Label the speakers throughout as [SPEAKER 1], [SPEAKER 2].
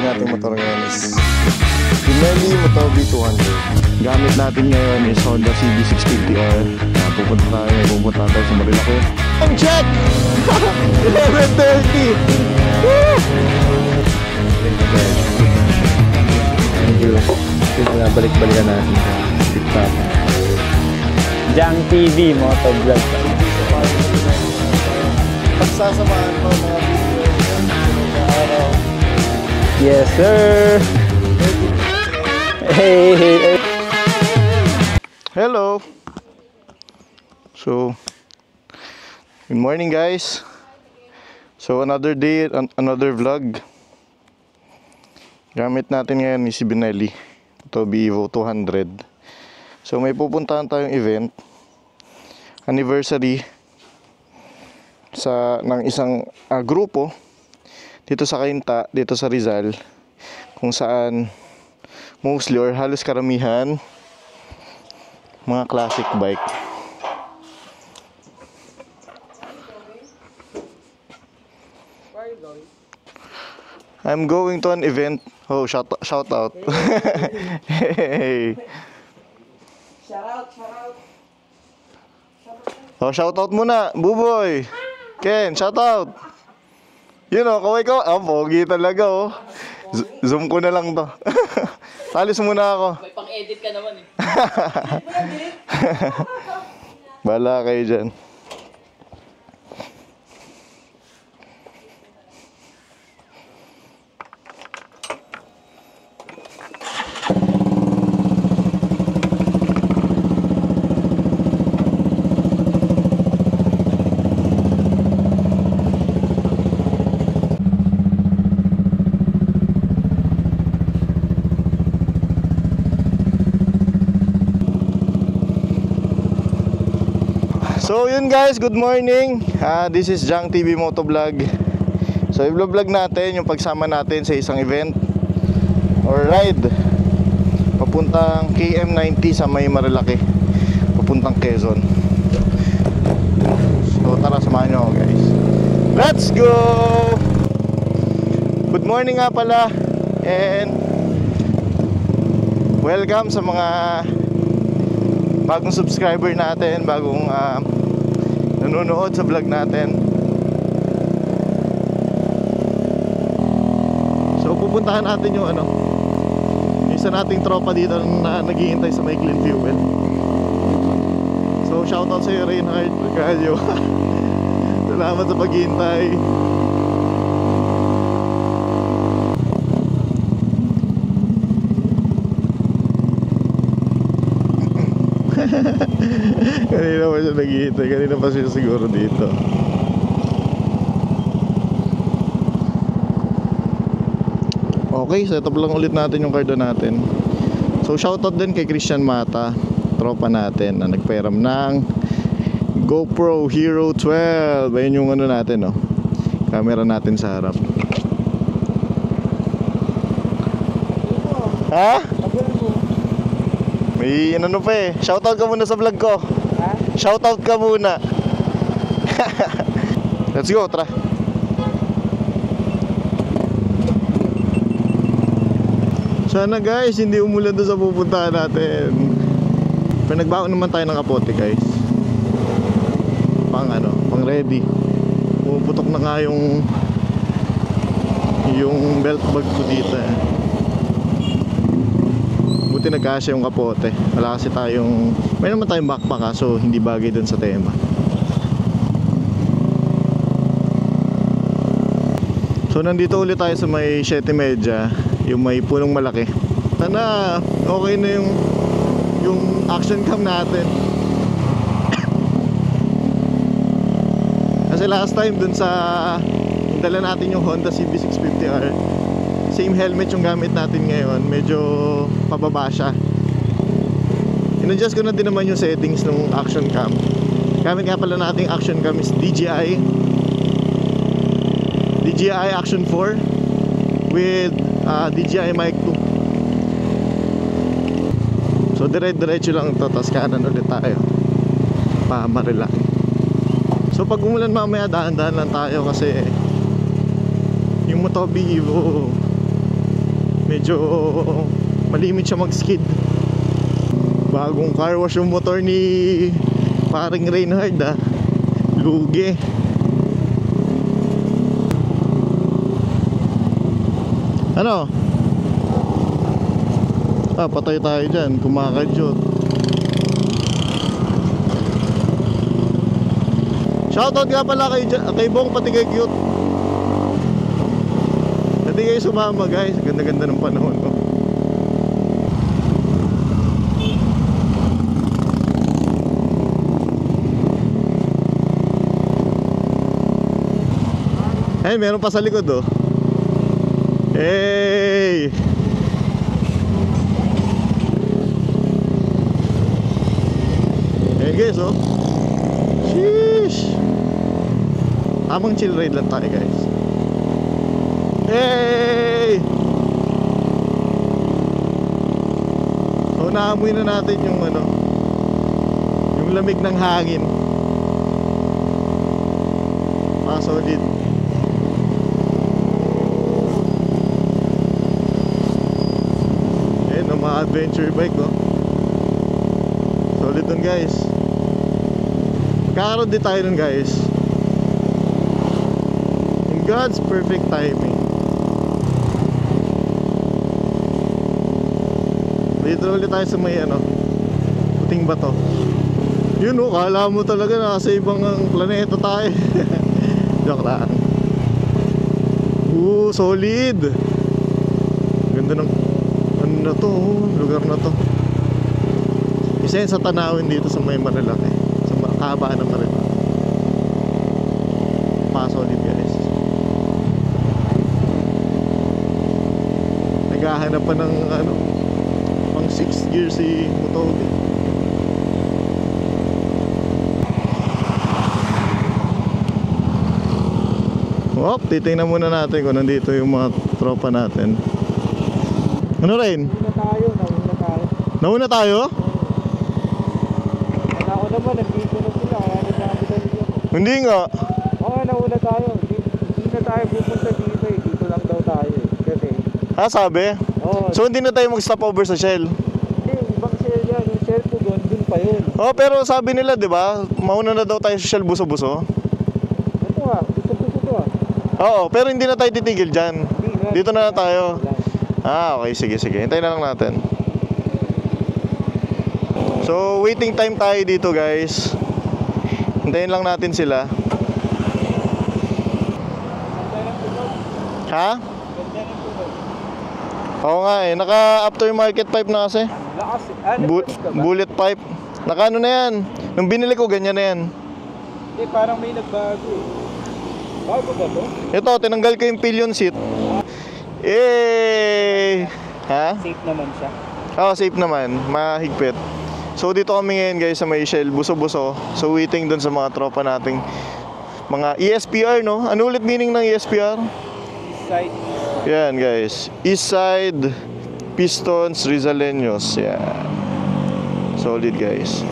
[SPEAKER 1] nating motor ngayon is Benelli Motobi 200. Gamit natin ngayon is Honda CB650R. Pupunta tayo sa Marilaki. Ang check! 11:30! Woo! Balik-balikan natin sa TikTok.
[SPEAKER 2] Jang TV Motovlog.
[SPEAKER 1] Pagsasamahan mo mga video sa araw.
[SPEAKER 2] Yes sir! Hey, hey, hey.
[SPEAKER 1] Hello! So, good morning guys. So another day, another vlog. Gamit natin ngayon ni si Benelli Motobi Evo 200. So may pupuntahan tayong event, anniversary ng isang grupo dito sa Cainta, dito sa Rizal, kung saan mostly or halos karamihan mga classic bike.
[SPEAKER 2] Where are you going?
[SPEAKER 1] I'm going to an event. Oh, shout out. Hey.
[SPEAKER 2] Shout out.
[SPEAKER 1] Oh, shout out muna, Buboy. Ken, shout out. You know, kaway ko. Ah, pogi talaga oh. Zoom ko na lang to. Talis muna ako.
[SPEAKER 2] May pang-edit ka naman eh.
[SPEAKER 1] Bala kayo dyan. So yun guys, good morning. This is Jang TV Motovlog. So i-vlog natin yung pagsama natin sa isang event or ride papuntang KM90 sa may Marilaki, papuntang Quezon. So tara, samahan nyo ako guys. Let's go! Good morning nga pala, and welcome sa mga bagong subscriber natin, bagong nanonood sa vlog natin. So pupuntahan natin yung isa nating tropa dito na naghihintay sa may Clean Fuel. So shoutout sa iyo, Reinhard Regalio. Salamat sa paghihintay. Kanina pa siya naghihintay. Kanina pa siya siguro dito. Okay, set up lang ulit natin yung cardo natin. So shoutout din kay Christian Mata, tropa natin na nagpairam ng GoPro Hero 12. Ayun yung natin camera natin sa harap. Ha? May pa eh. Shoutout ka muna sa vlog ko. Ha? Shoutout ka muna. Let's go, tara. Sana guys, hindi umulan doon sa pupuntahan natin. Pero nagbaon naman tayo ng kapote guys. Pang ready. Pumuputok na nga yung belt bag ko dito eh. Buti nagkasya yung kapote. Wala kasi may naman tayong backpack so hindi bagay dun sa tema. So nandito ulit tayo sa may 7:30, yung may punong malaki. Sana okay na yung action cam natin. Kasi last time dun sa dala natin yung Honda CB650R, same helmet yung gamit natin ngayon. Medyo pababa siya. In-adjust ko na din naman yung settings ng action cam. Gamit nga pala natin action cam is DJI Action 4 with DJI Mic 2. So diretso lang ito, tapos kanan ulit tayo pa Marilaki. So pag umulan mamaya, dahan-dahan lang tayo kasi yung Motobi Evo medyo malimit siya mag-skid. Bagong car wash yung motor ni paring Reinhard ah. Lugi. Ano? Ah, patay tayo dyan, kumakadyot. Shoutout nga pala kay Bong pati kay Cute. Hindi kayo sumama guys, ganda-ganda ng panahon no? Ayun, meron pa sa likod oh. Hey! Hey guys oh. Sheesh! Tamang chill ride lang tayo guys. Hey! So naamoy na natin yung ano, yung lamig ng hangin. Solid. Ayun, mga adventure bike oh. Solid dun guys. Kakaroon din tayo nun guys. In God's perfect timing. Dito ulit tayo sa may ano, puting bato. Yun oh, kala mo talaga nasa ibang planeta tayo. Joke lang. Solid. Ganda ng ano na to, lugar na to. Isa yan sa tanawin dito sa may Marilaki, sa kahabaan ng Marilaki. Solid guys. Naghahanap pa ng ano, pang 6 gear si Motogi. Oh, titingnan muna natin kung nandito yung mga tropa natin. Ano rin?
[SPEAKER 2] Nauna tayo.
[SPEAKER 1] Nauna tayo?
[SPEAKER 2] Ako naman, nandito na sila. Kaya nagsabi nila.
[SPEAKER 1] Hindi nga.
[SPEAKER 2] Oo, nauna tayo. Hindi na tayo pupunta dito eh. Dito lang daw tayo eh. Kasi,
[SPEAKER 1] Ah, sabi?
[SPEAKER 2] oo.
[SPEAKER 1] So hindi na tayo mag-stop over sa Shell?
[SPEAKER 2] Hindi, ibang shell yan. Yung shell ko doon, dun pa yun.
[SPEAKER 1] Oh, pero sabi nila, 'di ba? Mauna na daw tayo sa Shell buso-buso.
[SPEAKER 2] Ito ah, gusto to ah.
[SPEAKER 1] Oo, pero hindi na tayo titigil diyan. Dito na tayo.
[SPEAKER 2] Wala.
[SPEAKER 1] Ah, okay, sige. Hintayin na lang natin. So, waiting time tayo dito, guys. Hintayin lang natin sila. Ha? Oo nga eh, naka aftermarket pipe na kasi.
[SPEAKER 2] Lakas eh. Ah, nagpalit ka ba?
[SPEAKER 1] Bullet pipe. Naka ano na yan. Nung binili ko, ganyan na yan.
[SPEAKER 2] Hindi, parang may nagbago eh. Bago ba to?
[SPEAKER 1] Ito, tinanggal ko yung pillion seat. Eh, ha?
[SPEAKER 2] Safe naman siya.
[SPEAKER 1] Oo, safe naman. Mahigpit. So, dito kami ngayon guys sa may Shell, buso-buso. So, waiting dun sa mga tropa nating mga ESPR, no? Ano ulit meaning ng ESPR?
[SPEAKER 2] East side.
[SPEAKER 1] Yan guys. Eastside Pistons Rizaleños. Yan. Solid guys.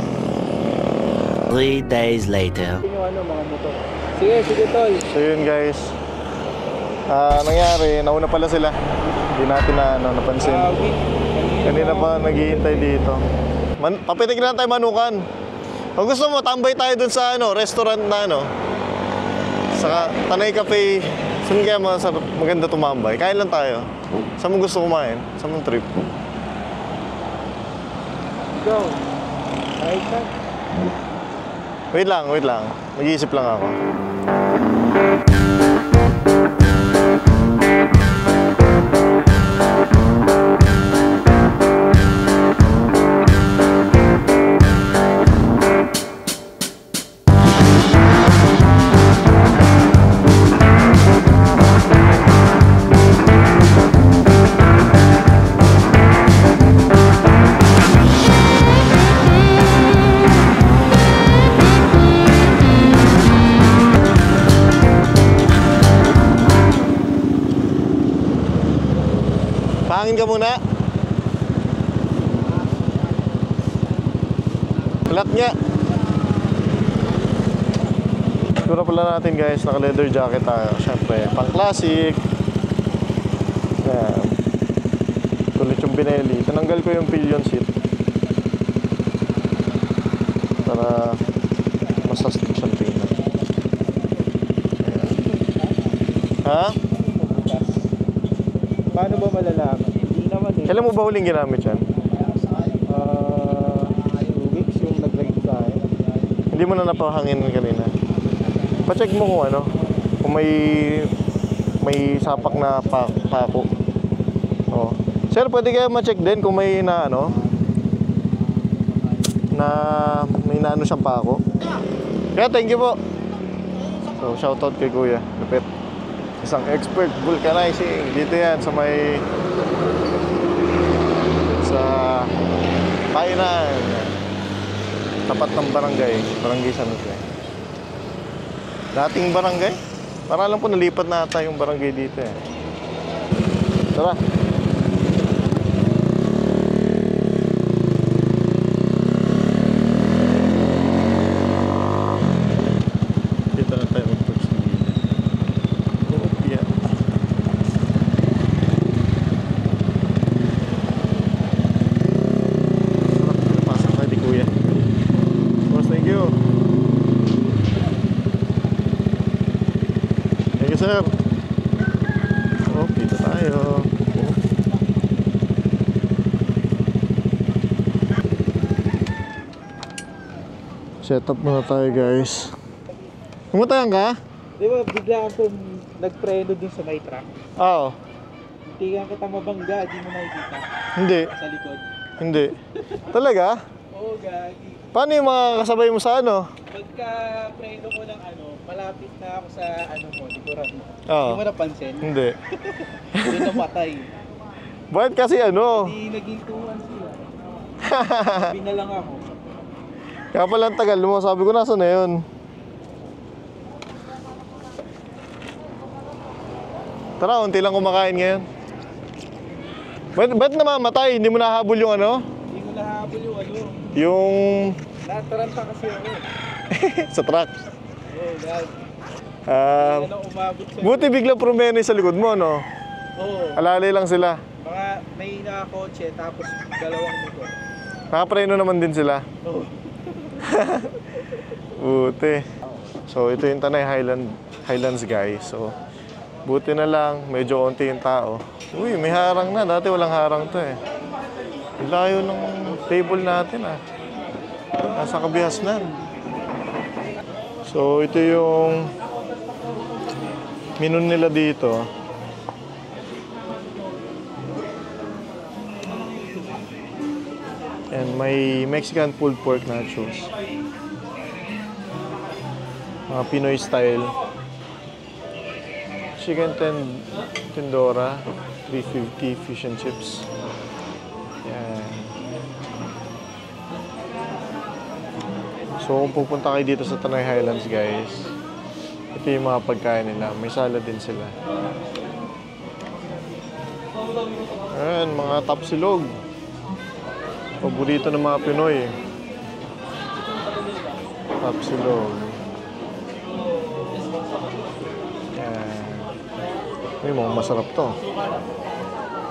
[SPEAKER 3] 3 days later.
[SPEAKER 2] Yung ano, mga motor. Sige, tol.
[SPEAKER 1] So yun guys. Nangyari, nauna pala sila. Hindi natin na napansin. Kanina pa naghihintay dito. Papitig na tayo manukan. Kung gusto mo, tambay tayo dun sa restaurant na sa Tanay Cafe. Saan kaya maganda tumambay? Kain lang tayo. Saan mo gusto kumain? Saan mong trip?
[SPEAKER 2] Go. Right side.
[SPEAKER 1] Wait lang. Mag-iisip lang ako. Pahangin ka muna. Lat niya. Siguro pala natin guys, naka leather jacket tayo. Siyempre, pang classic. Yan. Tulit yung bineli. Tinanggal ko yung pillion seat para mas astig siyang tingnan. Ayan. Ha?
[SPEAKER 2] Paano ba malalaman? Hindi naman eh.
[SPEAKER 1] Kailan mo ba huling ginamit yan?
[SPEAKER 2] 2 weeks yung nag-ride sa akin.
[SPEAKER 1] Hindi mo na napahangin kanina. Pa-check mo kung ano, kung may sapak na pako. Oh. Sir, pwede kayo ma-check din kung may na ano, na may naano siyang pako. Kaya thank you po. So shoutout kay Kuya, lupit. Isang expert vulcanizing. Dito yan sa may sa Kainan, tapat ng barangay San Jose. Dating barangay? Para alam ko nalipat na ata yung barangay dito eh. Tara. Dito na tayo mag-approach ng gilid. Yeah. Pinapasok tayo di Kuya. Boss, thank you. Thank you, sir. Oh, dito tayo. Set up muna tayo, guys. Kumatayan ka?
[SPEAKER 2] Di ba bigla akong nagpreno dun sa may truck?
[SPEAKER 1] Oo.
[SPEAKER 2] Tigan kita mabangga, di mo nakikita
[SPEAKER 1] Hindi.
[SPEAKER 2] sa likod.
[SPEAKER 1] Hindi. Talaga?
[SPEAKER 2] Oo, gagi.
[SPEAKER 1] Paano yung mga kasabay mo sa ano?
[SPEAKER 2] Pagka preno ko ng ano, malapit na ako sa ano mo, likuran mo.
[SPEAKER 1] Oo.
[SPEAKER 2] Hindi mo napansin?
[SPEAKER 1] Hindi.
[SPEAKER 2] Doon na patay.
[SPEAKER 1] Bakit kasi ano?
[SPEAKER 2] Hindi naging tuwan sila. Sabi na lang ako.
[SPEAKER 1] Kaya pala ang tagal mo. Sabi ko nasa na yun. Tara, unti lang kumakain ngayon. Ba't namamatay? Hindi mo nahabol yung ano?
[SPEAKER 2] Hindi ko nahabol yung ano.
[SPEAKER 1] Yung
[SPEAKER 2] Nataranta kasi ako.
[SPEAKER 1] sa truck.
[SPEAKER 2] Oo, gagi.
[SPEAKER 1] Ah,
[SPEAKER 2] Ano umabot sa...
[SPEAKER 1] buti biglang promene sa likod mo, no?
[SPEAKER 2] Oo.
[SPEAKER 1] Alalay lang sila.
[SPEAKER 2] Mga may nakakotse tapos dalawang motor.
[SPEAKER 1] Nakapreno naman din sila.
[SPEAKER 2] Oo.
[SPEAKER 1] Buti. So, ito yung Tanay Highlands, guys. So, buti na lang, medyo onti yung tao. Uy, may harang na. Dati walang harang to eh. Ang layo ng table natin ah. Nasa Kabihasnan. So, ito yung menu nila dito. And may Mexican pulled pork nachos. Mga Pinoy style. Chicken tendora, 350 fish and chips. Yan. So kung pupunta kayo dito sa Tanay Highlands, guys, ito yung mga pagkain nila. May salad din sila. Ayan, mga tapsilog. Paborito ng mga Pinoy. Tapsilog. Yan. Uy, mukhang masarap to.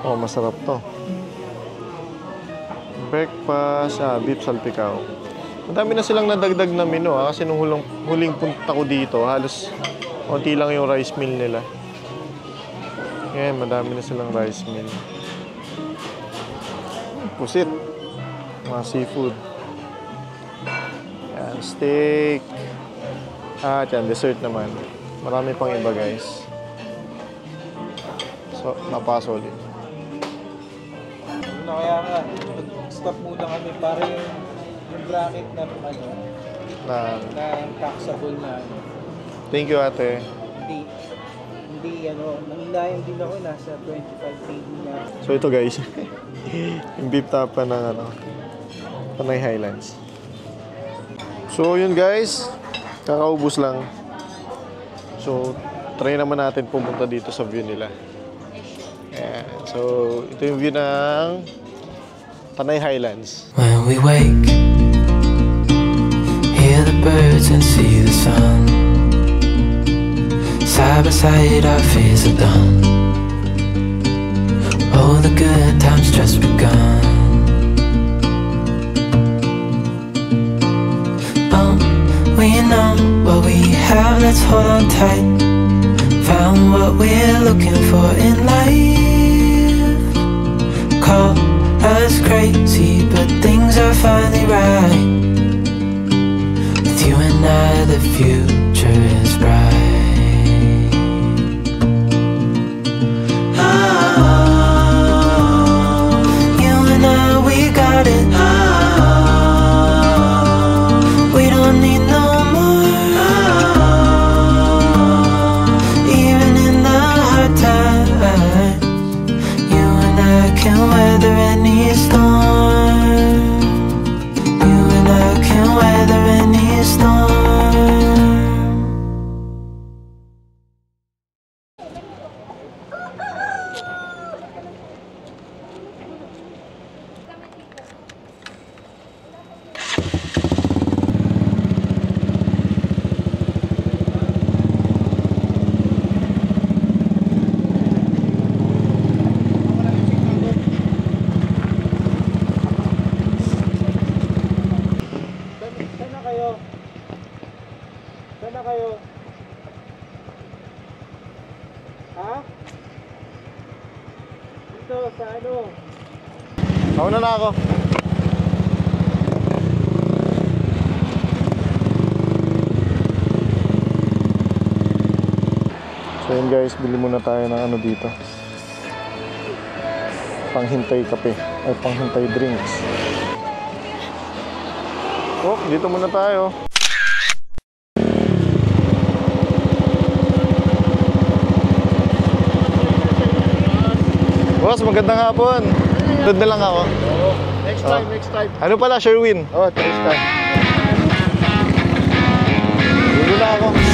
[SPEAKER 1] Oh, masarap to. Breakfast, beef salpicao. Madami na silang nadagdag na menu kasi nung huling punta ko dito, halos konti lang yung rice meal nila. Ngayon, madami na silang rice meal. Pusit. Mga seafood. Yan, steak. At yan, dessert naman. Marami pang iba, guys. So, napasolid.
[SPEAKER 2] Ano kaya nga, stop muna kami para yung bracket na ano, na taxable na ano.
[SPEAKER 1] Thank you, ate.
[SPEAKER 2] Hindi ano, nangilayan din ako, nasa 25 KD na.
[SPEAKER 1] So, ito, guys. Yung beef tapa ng ano, Tanay Highlands. So, yun, guys. Kakaubos lang. So, try naman natin pumunta dito sa view nila. Ayan. So, ito yung view ng Tanay Highlands.
[SPEAKER 3] When we wake, hear the birds and see the sun. Side by side our fears are done. Oh, the good times just begun. Oh, we know what we have, let's hold on tight. Found what we're looking for in life. Call us crazy, but things are finally right. With you and I, the future is bright.
[SPEAKER 2] Saan na kayo? Ha? Dito, sa ano?
[SPEAKER 1] Mauna na ako. So yun guys, bili muna tayo ng ano dito. Panghintay kape. Ay, panghintay drinks. Oh, dito muna tayo. Boss, magandang hapon. Doon na lang ako.
[SPEAKER 2] Oo. Next time, next time.
[SPEAKER 1] Ano pala, Sherwin?
[SPEAKER 2] Oh, next time.
[SPEAKER 1] Dito na ako.